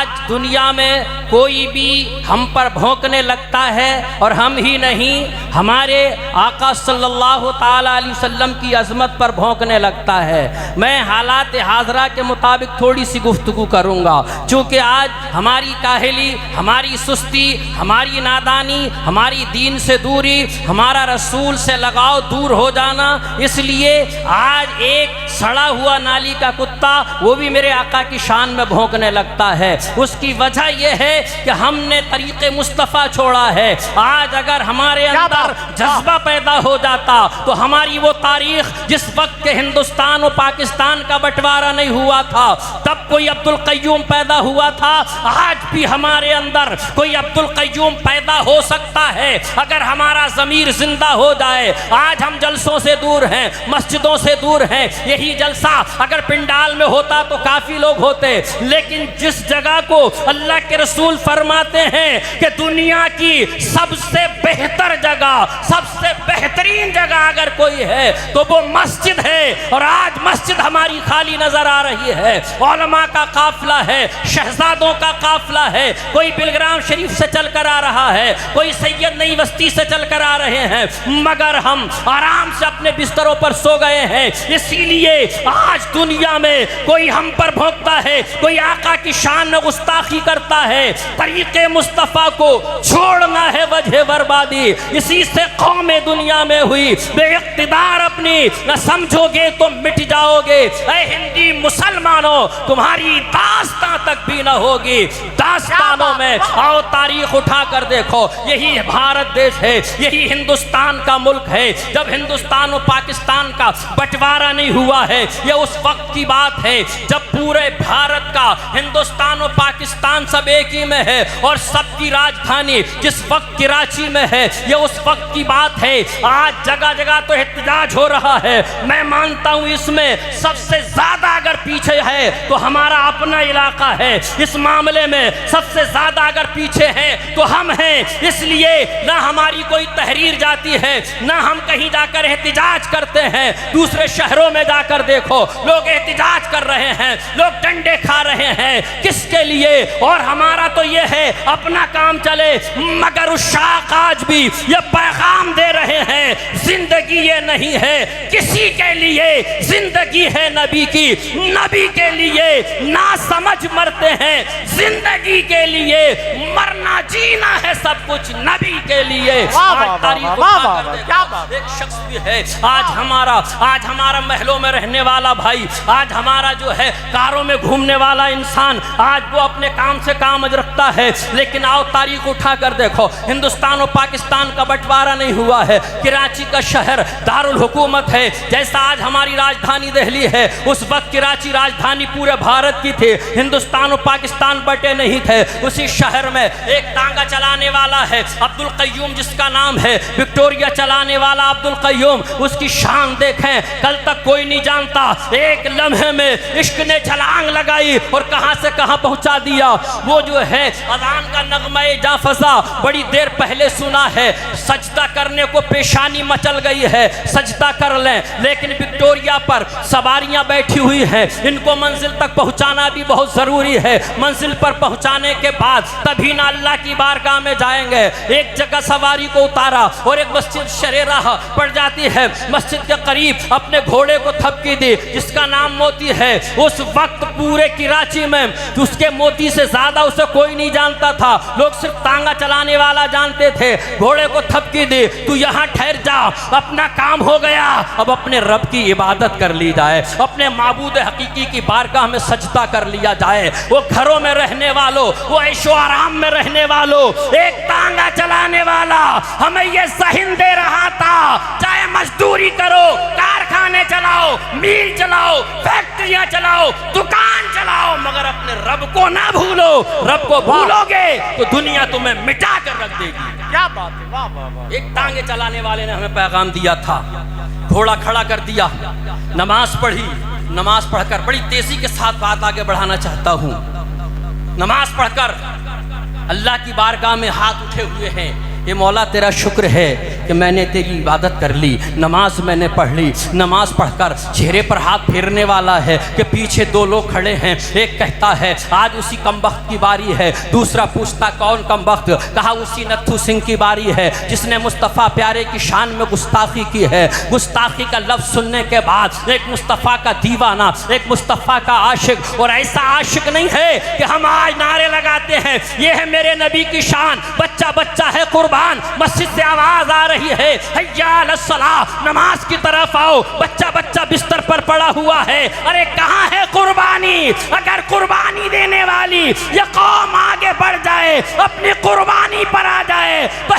आज दुनिया में कोई भी हम पर भौंकने लगता है और हम ही नहीं, हमारे आका सल्लल्लाहु ताला अलैहि वसल्लम की अज़मत पर भौंकने लगता है। मैं हालात हाज़रा के मुताबिक थोड़ी सी गुफ्तगू करूँगा, चूँकि आज हमारी काहली, हमारी सुस्ती, हमारी नादानी, हमारी दीन से दूरी, हमारा रसूल से लगाव दूर हो जाना, इसलिए आज एक सड़ा हुआ नाली का कुत्ता वो भी मेरे आका की शान में भौंकने लगता है। उसकी वजह यह है कि हमने तरीक़े मुस्तफ़ा छोड़ा है। आज अगर हमारे अंदर जज्बा पैदा हो जाता तो हमारी वो तारीख, जिस वक्त के हिंदुस्तान और पाकिस्तान का बंटवारा नहीं हुआ था तब कोई अब्दुल क़य्यूम पैदा हुआ था, आज भी हमारे अंदर कोई अब्दुल क़य्यूम पैदा हो सकता है अगर हमारा ज़मीर जिंदा हो जाए। आज हम जलसों से दूर हैं, मस्जिदों से दूर हैं। यही जलसा अगर पिंडाल में होता तो काफ़ी लोग होते, लेकिन जिस जगह को अल्लाह के रसूल फरमाते हैं कि दुनिया की सबसे बेहतर जगह, सबसे बेहतरीन जगह अगर कोई है तो वो मस्जिद है, और आज मस्जिद हमारी खाली नजर आ रही है। उलमा का काफिला है, शहजादों का काफिला है, कोई बिलग्राम शरीफ से चल कर आ रहा है, कोई सैयद नई बस्ती से चल कर आ रहे हैं, मगर हम आराम से अपने बिस्तरों पर सो गए हैं। इसीलिए आज दुनिया में कोई हम पर भौंकता है, कोई आका की शान में गुस्ताखी करता है। तरीके मुस्तफ़ा को छोड़ना है वजह बर्बादी, इसी से कौमें दुनिया में हुई बेइख्तिदार। अपनी न समझोगे तो मिट जाओगे। ऐ हिंदी मुसलमानों, तुम्हारी दास्तां तक भी न होगी। दास्तानों में आओ तारीख उठा कर देखो, यही भारत देश है, यही हिंदुस्तान का मुल्क है। जब हिंदुस्तान और पाकिस्तान का बंटवारा नहीं हुआ है, यह उस वक्त की बात है जब पूरे भारत का, हिंदुस्तान और पाकिस्तान सब एक ही में है और सबकी राजधानी जिस वक्त कराची में है, यह उस वक्त की बात है। आज जगह जगह तो एहतजाज हो रहा है। मैं मानता हूं इसमें सबसे ज्यादा अगर पीछे है तो हमारा अपना इलाका है। इस मामले में सबसे ज्यादा अगर पीछे है तो हम हैं। इसलिए ना हमारी कोई तहरीर जाती है, ना हम कहीं जाकर एहतजाज करते हैं। दूसरे शहरों में जाकर देखो, लोग एहतजाज कर रहे हैं, लोग डंडे खा रहे हैं, किसके लिए? और हमारा तो यह है अपना काम चले, मगर उस शाख आज भी ये पैगाम दे रहे हैं, जिंदगी ये नहीं है किसी के लिए, जिंदगी है नबी की, नबी के लिए ना समझ मरते हैं, जिंदगी के लिए मरना जीना है सब कुछ नबी के लिए। एक शख्स भी है आज हमारा महलों में रहने वाला भाई, आज हमारा जो है कारों में घूमने वाला इंसान, आज वो अपने काम से काम रखता है। लेकिन आओ तारीख उठा कर देखो, हिंदुस्तान और पाकिस्तान का बंटवारा नहीं हुआ है। कराची का शहर दारुल हुकूमत है। जैसा आज हमारी राजधानी दिल्ली है, उस वक्त कराची राजधानी पूरे भारत की थी। हिंदुस्तान और पाकिस्तान बटे नहीं थे। उसी शहर में एक तांगा चलाने वाला है अब्दुल क़य्यूम जिसका नाम है, विक्टोरिया चलाने वाला अब्दुल क़य्यूम। उसकी शान देखें, कल तक कोई नहीं जानता, एक लम्हे में इश्क ने छलांग लगाई और कहां से कहां पहुंचा दिया। वो जो है अज़ान का नगमा जा फसा बड़ी देर पहले सुना है, सजदा करने को पेशानी मचल गई है, सजदा कर लें। लेकिन विक्टोरिया पर सवारियां बैठी हुई हैं, इनको मंजिल तक पहुंचाना भी बहुत जरूरी है। मंजिल पर पहुंचाने के बाद तभी ना अल्लाह की बारगाह में जाएंगे। एक जगह सवारी को उतारा और एक मस्जिद शरे राह पड़ जाती है, मस्जिद के करीब अपने घोड़े को थपकी दी जिसका नाम मोती है। उस वक्त पूरे कराची में उसके मोती से ज्यादा उसे कोई नहीं जानता था, लोग सिर्फ तांगा चलाने वाला जानते थे। घोड़े को थपकी दी, तू यहाँ ठहर जा, अपना काम हो गया, अब अपने रब की इबादत कर ली जाए, अपने माबूद हकीकी की बारगाह में सजदा कर लिया जाए। वो घरों में रहने वालों, वो ऐशो आराम में रहने वालों, एक तांगा चलाने वाला हमें ये ज़हन दे रहा था, चाहे मजदूरी करो, कारखाने चलाओ, मील चलाओ, फैक्ट्रियां चलाओ, दुकान चलाओ, मगर अपने रब को ना भूलो। रब को भूलोगे तो दुनिया तुम्हें मिटा कर रख देगी। क्या बात है, वाह वाह वाह। एक तांगे चलाने वाले ने हमें पैगाम दिया था, घोड़ा खड़ा कर दिया, नमाज पढ़ी, नमाज पढ़कर बड़ी तेजी के साथ बात आगे बढ़ाना चाहता हूँ। नमाज पढ़कर अल्लाह की बारगाह में हाथ उठे हुए हैं, ये मौला तेरा शुक्र है कि मैंने तेरी इबादत कर ली, नमाज मैंने पढ़ ली, नमाज पढ़कर चेहरे पर हाथ फेरने वाला है कि पीछे दो लोग खड़े हैं। एक कहता है आज उसी कमबख्त की बारी है, दूसरा पूछता कौन कमबख्त? कहा उसी नत्थू सिंह की बारी है जिसने मुस्तफ़ा प्यारे की शान में गुस्ताखी की है। गुस्ताखी का लफ्ज़ सुनने के बाद एक मुस्तफ़ा का दीवाना, एक मुस्तफ़ा का आशिक, और ऐसा आशिक नहीं है कि हम आज नारे लगाते हैं ये है मेरे नबी की शान, बच्चा बच्चा है कुर्बान, मस्जिद से आवाज आ रही है हैया अलस्सलाह, नमाज की तरफ आओ, बच्चा बच्चा बिस्तर पर पड़ा हुआ है। अरे कहाँ है कुर्बानी? अगर कुर्बानी देने वाली ये कौम आगे बढ़ जाए, अपनी कुर्बानी पर आ जाए, तो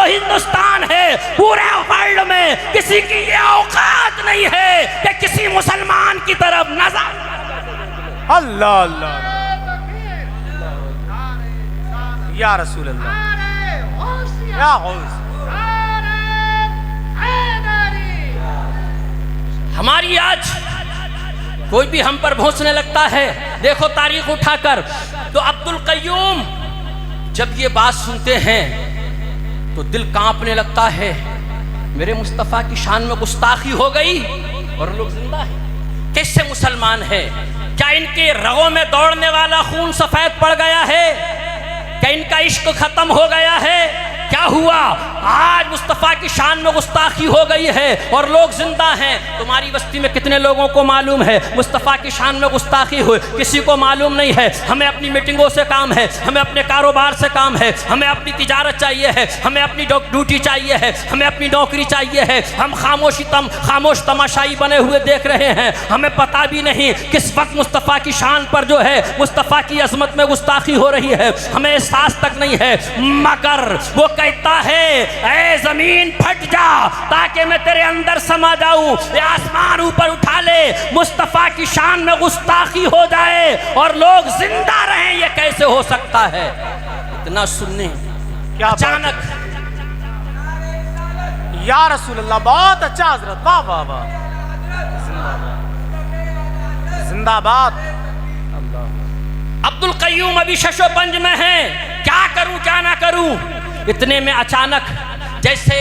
हिंदुस्तान है। पूरे वर्ल्ड में किसी की ये औकात नहीं है कि किसी मुसलमान की तरफ नजर। अल्लाह अल्लाह या रसूल अल्लाह या गौस। हमारी आज कोई भी हम पर भोंसने लगता है, देखो तारीख उठाकर, तो अब्दुल कय्यूम जब ये बात सुनते हैं तो दिल कांपने लगता है, मेरे मुस्तफ़ा की शान में गुस्ताखी हो गई और लोग जिंदा हैं। कैसे मुसलमान है? क्या इनके रगों में दौड़ने वाला खून सफेद पड़ गया है? क्या इनका इश्क खत्म हो गया है? क्या हुआ? आज मुस्तफ़ा की शान में गुस्ताखी हो गई है और लोग जिंदा हैं। तुम्हारी बस्ती में कितने लोगों को मालूम है मुस्तफ़ा की शान में गुस्ताखी हुई? किसी को मालूम नहीं है। हमें अपनी मीटिंगों से काम है, हमें अपने कारोबार से काम है, हमें अपनी तिजारत चाहिए है, हमें अपनी ड्यूटी चाहिए है, हमें अपनी नौकरी चाहिए है। हम खामोश तमाशाई बने हुए देख रहे हैं। हमें पता भी नहीं किस वक्त मुस्तफ़ा की शान पर जो है मुस्तफ़ा की अजमत में गुस्ताखी हो रही है, हमें एहसास तक नहीं है। मगर वो कहता है ऐ जमीन फट जा ताकि मैं तेरे अंदर समा जाऊं, ये आसमान ऊपर उठा ले, मुस्तफ़ा की शान में गुस्ताखी हो जाए और लोग जिंदा रहें। ये कैसे हो सकता है? इतना सुनने क्या अचानक या रसूल अल्लाह, बहुत अच्छा हजरत, वाह वाह वाह, जिंदाबाद। अब्दुल कय्यूम अभी शशोपंज में है, क्या करूं क्या ना करूं। इतने में अचानक जैसे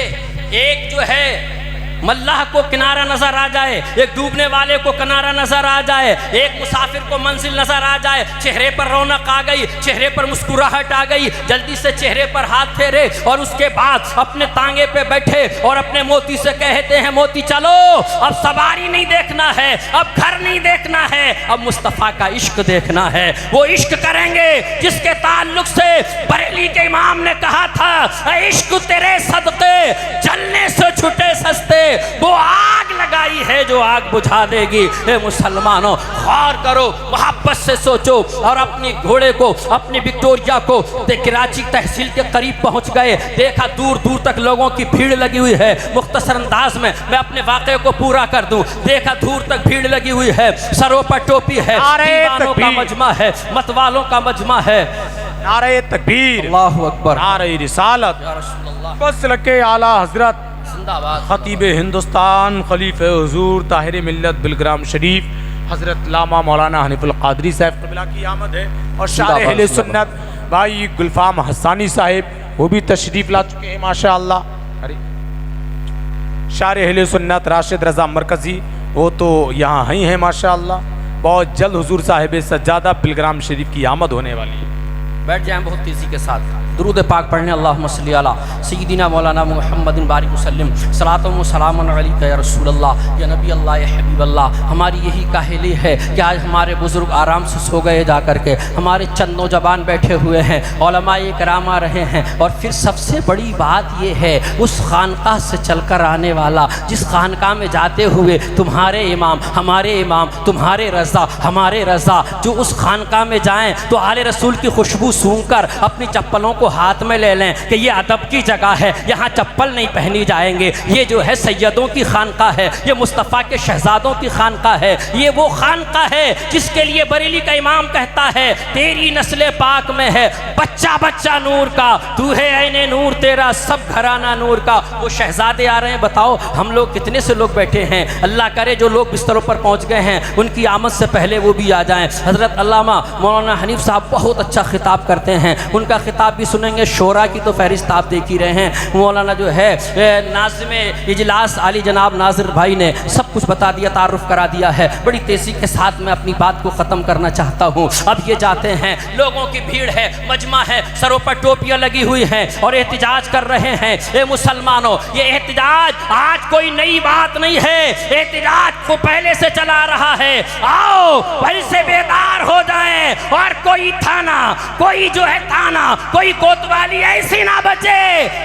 एक जो है मल्लाह को किनारा नजर आ जाए, एक डूबने वाले को किनारा नजर आ जाए, एक मुसाफिर को मंजिल नजर आ जाए, चेहरे पर रौनक आ गई, चेहरे पर मुस्कुराहट आ गई, जल्दी से चेहरे पर हाथ फेरे और उसके बाद अपने तांगे पे बैठे और अपने मोती से कहते हैं मोती चलो, अब सवारी नहीं देखना है, अब घर नहीं देखना है, अब मुस्तफ़ा का इश्क देखना है। वो इश्क करेंगे जिसके ताल्लुक से बरेली के इमाम ने कहा था इश्क तेरे सदके जलने से छुटे सस्ते, वो आग लगाई है जो आग बुझा देगी। ए मुसलमानों, गौर करो, मोहब्बत से सोचो और अपनी घोड़े को, अपनी विक्टोरिया को कराची तहसील के करीब पहुंच गए, देखा दूर दूर तक लोगों की भीड़ लगी हुई है। मुख्तसर अंदाज में मैं अपने वाक़े को पूरा कर दूं, देखा दूर तक भीड़ लगी हुई है, सरों पर टोपी है, दीवानों का मजमा है, मतवालों का मजमा है। नारे तकबीर, अल्लाहु अकबर, नारे रिसालत, फज़ल के आला हजरत खतीब हिंदुस्तान खलीफे हुजूर ताहिर मिल्लत बिलग्राम शरीफ हजरत लामा मौलाना हनीफुल कादरी साहब क़िबला की आमद है और शाह अहले सुन्नत भाई गुलफाम हसानी साहिब वो भी तशरीफ़ ला चुके हैं माशाअल्लाह। अरे शाह अहले सुन्नत राशिद रज़ा मरकज़ी वो तो यहाँ ही हैं माशाअल्लाह। बहुत जल्द हुजूर साहिब सज्जादा बिलग्राम शरीफ की आमद होने वाली है। बैठ जाएं बहुत तेज़ी के साथ, दुरूद पाक पढ़ने अल्लाहुम्मा सल्ली अला सय्यिदिना मौलाना मुहम्मदिन बारिक वसल्लम सलातुम व सलामुन अलैका या रसूल अल्लाह या नबी अल्लाह या हबीब अल्लाह। हमारी यही काहली है कि आज हमारे बुज़ुर्ग आराम से सो गए जा करके, हमारे चंद नौजवान बैठे हुए हैं, उलमाए किराम आ रहे हैं। और फिर सबसे बड़ी बात ये है उस खानकाह से चल कर आने वाला, जिस खानकाह में जाते हुए तुम्हारे इमाम हमारे इमाम, तुम्हारे रज़ा हमारे रज़ा, जो उस खानकाह में जाएँ तो आले रसूल की खुशबू सूंघकर अपनी चप्पलों को हाथ में ले लें कि ये अदब की जगह है, यहाँ चप्पल नहीं पहनी जाएंगे। ये जो है सैयदों की खानकाह है, ये मुस्तफ़ा के शहजादों की खानकाह है, ये वो खानकाह है जिसके लिए बरेली का इमाम कहता है तेरी नस्ल पाक में है बच्चा बच्चा नूर का, तू है ऐने नूर तेरा सब घराना नूर का। वो शहजादे आ रहे हैं, बताओ हम लोग कितने से लोग बैठे हैं। अल्लाह करे जो लोग बिस्तरों पर पहुँच गए हैं उनकी आमद से पहले वो भी आ जाएँ। हज़रत अल्लामा मौलाना हनीफ साहब बहुत अच्छा खिताब करते हैं, उनका खिताब भी सुनेंगे। शोरा की तो फहरिस्त आप देख ही रहे हैं। मौलाना जो है नाज़िम इजलास आली जनाब नाजिर भाई ने सब कुछ बता दिया, तारुफ करा दिया है। बड़ी तेज़ी के साथ मैं अपनी बात को ख़त्म करना चाहता हूँ। अब ये जाते हैं, लोगों की भीड़ है, मजमा है, सरों पर टोपियाँ लगी हुई हैं और एहतिजाज कर रहे हैं। ये मुसलमानों, ये एहतिजाज आज कोई नई बात नहीं है, एहतिजाज को पहले से चला रहा है। आओ फिर से बेदार हो जाए और कोई थाना, कोई जो है थाना, कोई कोतवाली ऐसी ना बचे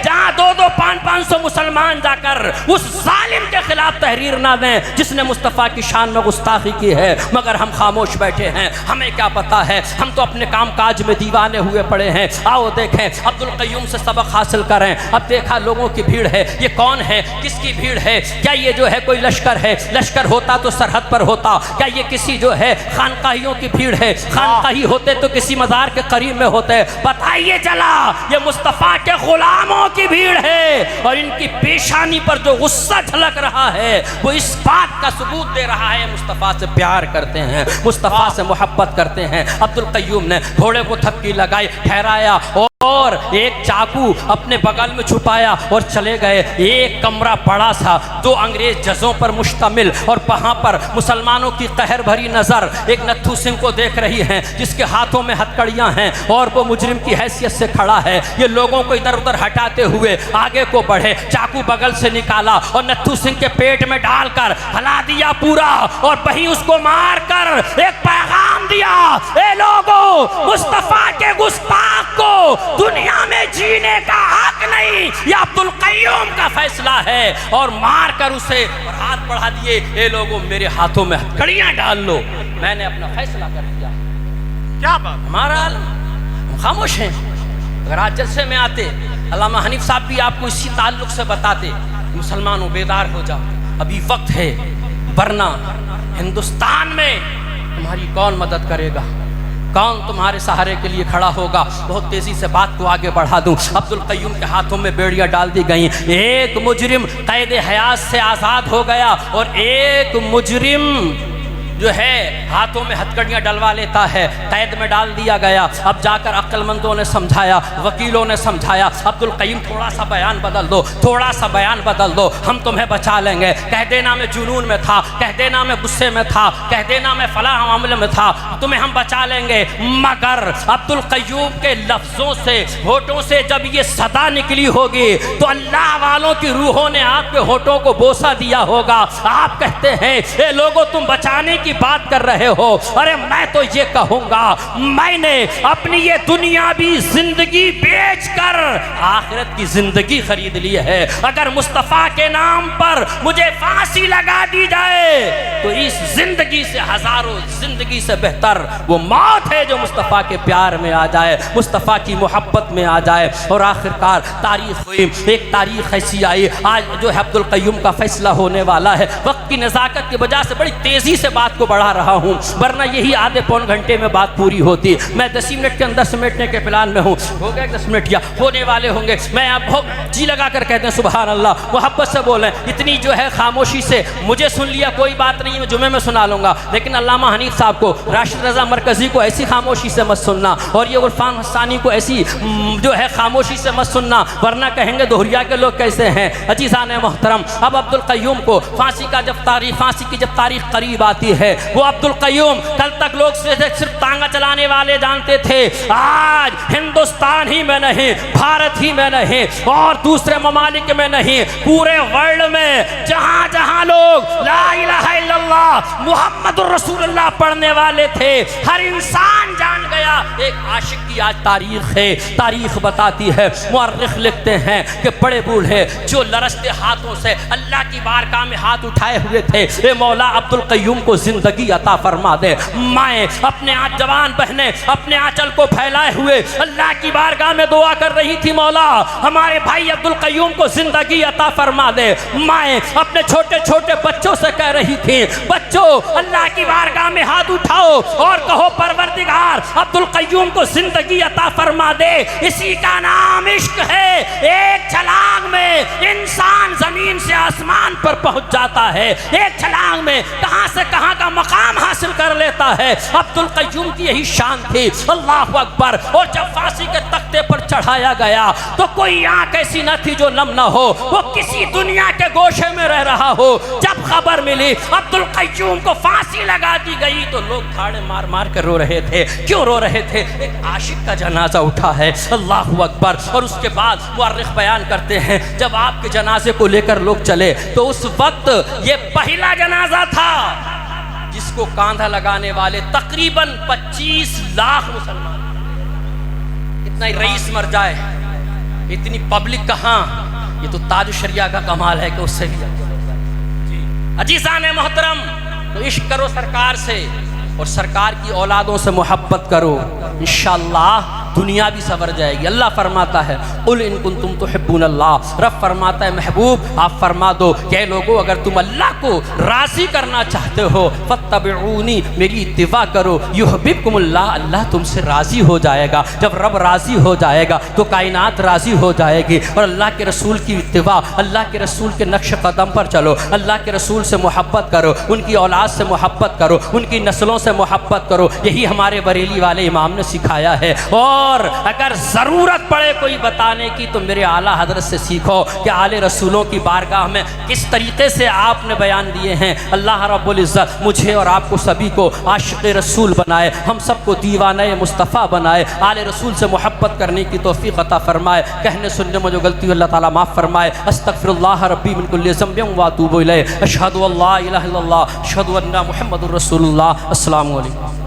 जहां 2-2, 500 मुसलमान जाकर उस जालिम के खिलाफ तहरीर ना दें जिसने मुस्तफ़ा की शान में गुस्ताखी की है। मगर हम खामोश बैठे हैं, हमें क्या पता है, हम तो अपने काम काज में दीवाने हुए पड़े हैं। आओ देखें, अब्दुल क़य्यूम से सबक हासिल करें। अब देखा लोगों की भीड़ है, ये कौन है, किसकी भीड़ है? क्या ये जो है कोई लश्कर है? लश्कर होता तो सरहद पर होता। क्या ये किसी जो है खानकाहियों की भीड़ है? खानकाही होते तो किसी मज़ार के करीब में होते। बताइए चला, ये मुस्तफ़ा के गुलामों की भीड़ है और इनकी पेशानी पर जो गुस्सा झलक रहा है वो इस बात का सबूत दे रहा है मुस्तफ़ा से प्यार करते हैं, मुस्तफ़ा से मोहब्बत करते हैं। अब्दुल क़य्यूम ने घोड़े को थपकी लगाई, ठहराया और एक चाकू अपने बगल में छुपाया और चले गए। एक कमरा बड़ा सा, 2 अंग्रेज जजों पर मुश्तमिल और वहाँ पर मुसलमानों की कहर भरी नज़र एक नत्थू सिंह को देख रही है जिसके हाथों में हथकड़ियाँ हैं और वो मुजरिम की हैसियत से खड़ा है। ये लोगों को इधर उधर हटाते हुए आगे को बढ़े, चाकू बगल से निकाला और नत्थू सिंह के पेट में डालकर हला दिया पूरा और वहीं उसको मार कर एक पैगाम दिया, ए लोगों, मुस्तफ़ा के गुस्ताख को दुनिया में जीने का हक नहीं, ये अब्दुल क़य्यूम का फैसला है। और मार कर उसे और हाथ बढ़ा दिए, ए लोगों मेरे हाथों में हथकड़ियां डाल लो, मैंने अपना फैसला कर दिया। क्या बात, हमारा आलम खामोश हैं। अगर आज जलसे में आते, अल्लामा हनीफ साहब भी आपको इसी ताल्लुक से बताते, मुसलमानों बेदार हो जाओ, अभी वक्त है, वरना हिंदुस्तान में तुम्हारी कौन मदद करेगा, कौन तुम्हारे सहारे के लिए खड़ा होगा। बहुत तेजी से बात को आगे बढ़ा दूं। अब्दुल क़य्यूम के हाथों में बेड़ियां डाल दी गई। एक मुजरिम कैद हयात से आज़ाद हो गया और एक मुजरिम जो है हाथों में हथकड़ियाँ डलवा लेता है, कैद में डाल दिया गया। अब जाकर अक्लमंदों ने समझाया, वकीलों ने समझाया, अब्दुल क़य्यूम थोड़ा सा बयान बदल दो, थोड़ा सा बयान बदल दो, हम तुम्हें बचा लेंगे। कह देना मैं जुनून में था, कह देना मैं गुस्से में था, कह देना मैं फलाह मामले में था, तुम्हें हम बचा लेंगे। मगर अब्दुल क़य्यूम के लफ्ज़ों से, होठों से जब ये सदा निकली होगी तो अल्लाह वालों की रूहों ने आपके होठों को बोसा दिया होगा। आप कहते हैं ये लोगों तुम बचाने की बात कर रहे हो, अरे मैं तो ये कहूंगा, मैंने अपनी ये दुनियावी जिंदगी बेचकर आखिरत की जिंदगी खरीद ली है। अगर मुस्तफ़ा के नाम पर मुझे फांसी लगा दी जाए तो इस जिंदगी से हजारों जिंदगी से बेहतर वो मौत है जो मुस्तफ़ा के प्यार में आ जाए, मुस्तफ़ा की मोहब्बत में आ जाए। और आखिरकार तारीख हुई, एक तारीख ऐसी आई, आज जो है अब्दुल क़य्यूम का फैसला होने वाला है। वक्त की नज़ाकत की वजह से बड़ी तेजी से बात को बढ़ा रहा हूँ, वरना यही आधे पौन घंटे में बात पूरी होती। मैं 10 मिनट के अंदर समेटने के प्लान में हूँ। हो गए 10 मिनट या होने वाले होंगे। मैं आप बहुत जी लगा कर कहते हैं सुभान अल्लाह, मोहब्बत से बोलें। इतनी जो है खामोशी से मुझे सुन लिया कोई बात नहीं, मैं जुमे में सुना लूँगा, लेकिन अल्लामा हनीफ साहब को, राशिद रज़ा मरकज़ी को ऐसी खामोशी से मत सुनना और ये इरफान हस्सानी को ऐसी जो है खामोशी से मत सुनना, वरना कहेंगे दोहरिया के लोग कैसे हैं। अजीज़ान मोहतरम, अब अब्दुल क़य्यूम को फांसी की जब तारीख करीब आती है, वो अब्दुल क़य्यूम कल तक लोग सिर्फ तांगा चलाने वाले जानते थे, आज हिंदुस्तान ही में नहीं, भारत ही में नहीं और दूसरे ममालिक में नहीं, पूरे वर्ल्ड में जहां जहां लोग ला इलाहा इल्लल्लाह मुहम्मदुर रसूलुल्लाह पढ़ने वाले थे, हर इंसान जान गया एक आशिक की आज तारीख है। तारीख बताती है, मुअर्रिख लिखते हैं कि बड़े बूढ़े जो लरसते हाथों से अल्लाह की बारगाह में हाथ उठाए हुए थे, ए मौला अब्दुल क़य्यूम को जिंदगी अता फरमा दे। माएँ अपने जवान बहनें अपने आंचल को फैलाए हुए अल्लाह की बारगाह में दुआ कर रही थी, मौला हमारे भाई अब्दुल क़य्यूम को जिंदगी अता फरमा दे। माएँ अपने छोटे छोटे बच्चों से कह रही थी, बच्चों अल्लाह की बारगाह में हाथ उठाओ और कहो परवरदिगार अब्दुल क़य्यूम को जिंदगी अता फरमा दे। इसी का नाम इश्क है। एक छलांग में इंसान जमीन से आसमान पर पहुंच जाता है, एक छलांग में कहां से कहां का मकाम हासिल कर लेता है। अब्दुल क़य्यूम की यही शान थी। अल्लाह अकबर। और जब फांसी के तख्ते पर चढ़ाया गया तो कोई आंख ऐसी न थी जो नम ना हो, वो किसी दुनिया के गोशे में रह रहा हो। जब खबर मिली अब्दुल क़य्यूम को फांसी लगा दी गई तो लोग थाड़े मार मार कर रो रहे थे। क्यों रो रहे थे? एक आशिक का जनाजा उठा है। अल्लाह अकबर। और उसके बाद मुअर्रिख बयान करते हैं जब आपके जनाजे को लेकर लोग चले तो उस वक्त ये पहला जनाजा था जिसको कांधा लगाने वाले तकरीबन 25 लाख मुसलमान। इतना ही रईस मर जाए, इतनी पब्लिक कहाँ? ये तो ताज शरिया का कमाल है कि उससे भी अजीज़ान मोहतरम। तो इश्क करो सरकार से और सरकार की औलादों से मोहब्बत करो, इंशाअल्लाह दुनिया भी सवर जाएगी। अल्लाह फरमाता है कुल इन कुंतुम तुहिब्बूनल्लाह। रब फरमाता है महबूब आप फरमा दो कि लोगों अगर तुम अल्लाह को राज़ी करना चाहते हो फत्तबिऊनी, मेरी इत्तिबा करो, युहब्बिबकुमुल्लाह, अल्लाह तुमसे राज़ी हो जाएगा। जब रब राज़ी हो जाएगा तो कायनात राज़ी हो जाएगी। और अल्लाह के रसूल की इत्तिबा, अल्लाह के रसूल के नक्श कदम पर चलो, अल्लाह के रसूल से मोहब्बत करो, उनकी औलाद से मोहब्बत करो, उनकी नस्लों से मोहब्बत करो। यही हमारे बरेली वाले इमाम ने सिखाया है। और अगर ज़रूरत पड़े कोई बताने की तो मेरे आला हज़रत से सीखो कि आले रसूलों की बारगाह में किस तरीक़े से आपने बयान दिए हैं। अल्लाह रब्बुल इज़्ज़त मुझे और आपको सभी को आशिक़ रसूल बनाए, हम सबको दीवाने मुस्तफ़ा बनाए, आले रसूल से मोहब्बत करने की तौफ़ीक़ अता फ़रमाए। कहने सुनने में जो गलती हुई अल्लाह ताला माफ़ फ़रमाए। अस्तग़फ़िरुल्लाह रब्बी मिन कुल्लि ज़ंबिन व अतूबु इलैह। अशहदु अल्ला इलाहा इल्लल्लाह अशहदु अन्ना मुहम्मदुर रसूलुल्लाह। अस्सलामु अलैकुम।